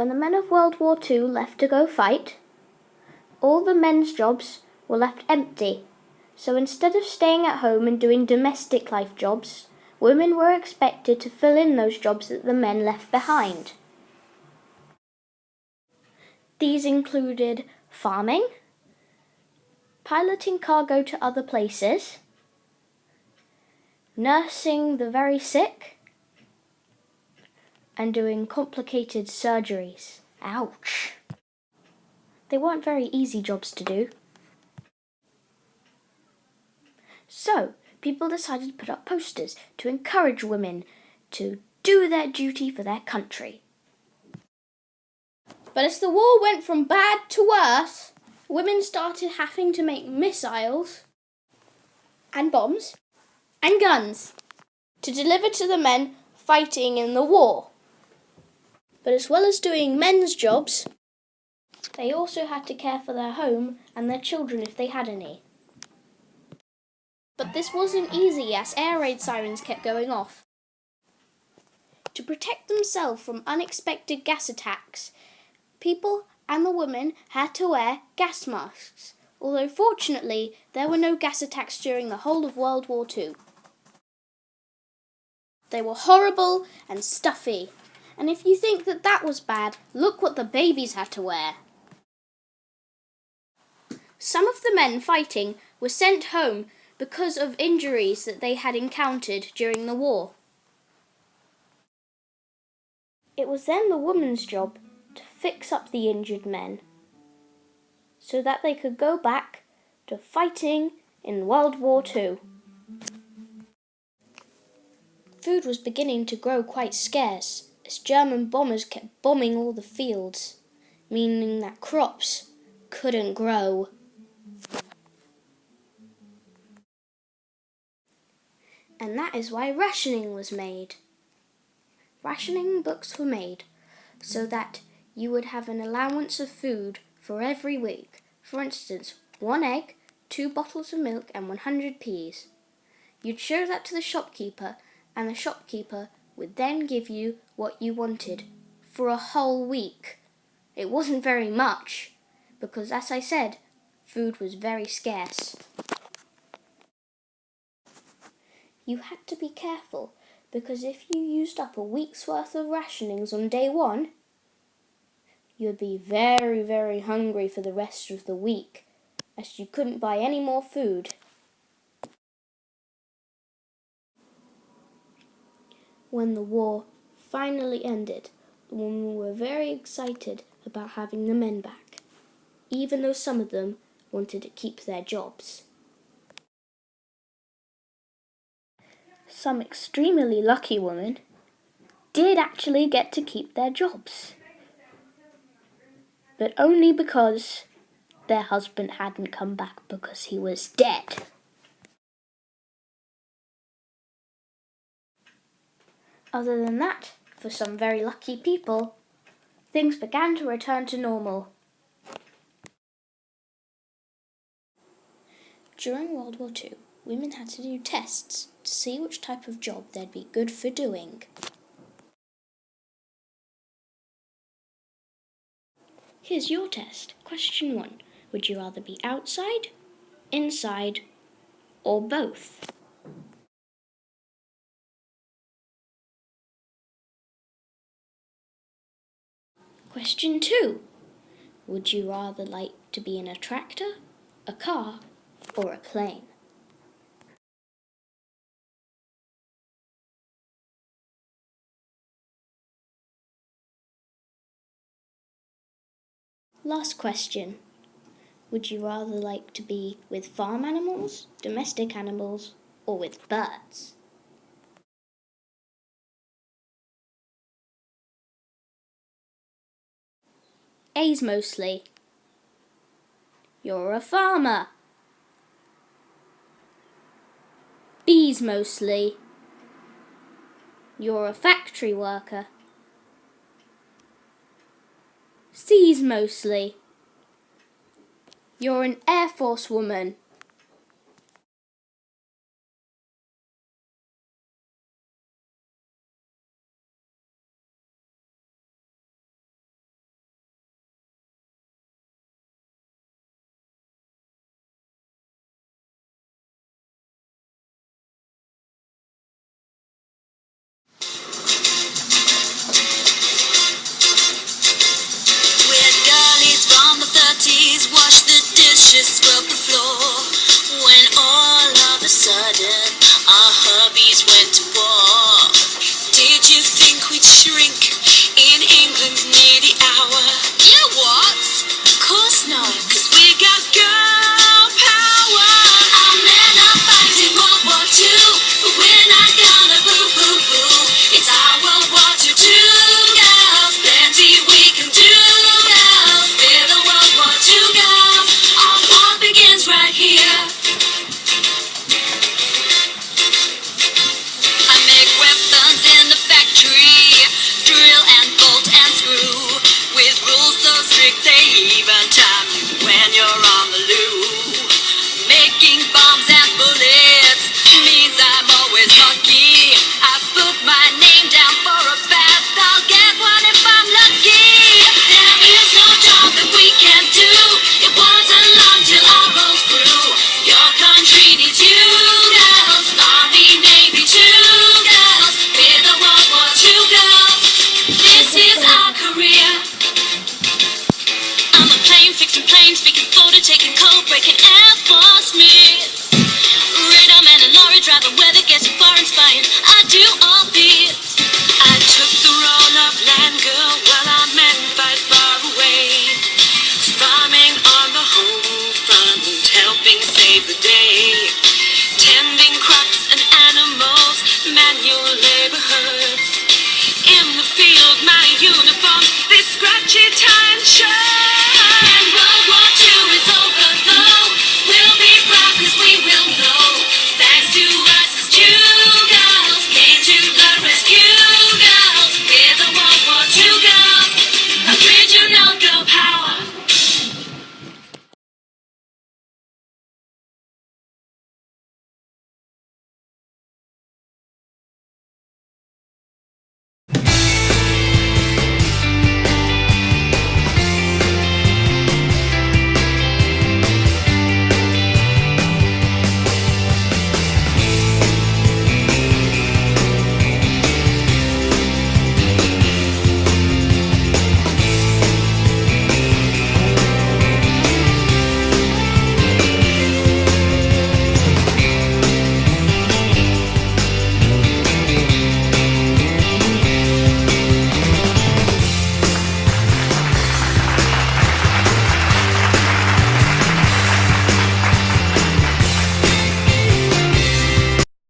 When the men of World War II left to go fight, all the men's jobs were left empty. So instead of staying at home and doing domestic life jobs, women were expected to fill in those jobs that the men left behind. These included farming, piloting cargo to other places, nursing the very sick, and doing complicated surgeries. Ouch! They weren't very easy jobs to do. So, people decided to put up posters to encourage women to do their duty for their country. But as the war went from bad to worse, women started having to make missiles and bombs and guns to deliver to the men fighting in the war. But as well as doing men's jobs, they also had to care for their home and their children if they had any. But this wasn't easy as air raid sirens kept going off. To protect themselves from unexpected gas attacks, people and the women had to wear gas masks, although fortunately there were no gas attacks during the whole of World War II. They were horrible and stuffy, and if you think that that was bad, look what the babies had to wear. Some of the men fighting were sent home because of injuries that they had encountered during the war. It was then the women's job to fix up the injured men so that they could go back to fighting in World War II. Food was beginning to grow quite scarce as German bombers kept bombing all the fields, meaning that crops couldn't grow. And that is why rationing was made. Rationing books were made so that you would have an allowance of food for every week. For instance, 1 egg, 2 bottles of milk and 100 peas. You'd show that to the shopkeeper, and the shopkeeper would then give you what you wanted for a whole week. It wasn't very much because, as I said, food was very scarce. You had to be careful because if you used up a week's worth of rationings on day 1, you'd be very, very hungry for the rest of the week, as you couldn't buy any more food. When the war finally ended, the women were very excited about having the men back, even though some of them wanted to keep their jobs. Some extremely lucky women did actually get to keep their jobs, but only because their husband hadn't come back because he was dead. Other than that, for some very lucky people, things began to return to normal. During World War II, women had to do tests to see which type of job they'd be good for doing. Here's your test. Question 1. Would you rather be outside, inside, or both? Question 2. Would you rather like to be in a tractor, a car, or a plane? Last question. Would you rather like to be with farm animals, domestic animals, or with birds? A's mostly. You're a farmer. B's mostly. You're a factory worker. C's mostly. You're an Air Force woman. brain, speaking photo, taking code, breaking Air Force meets.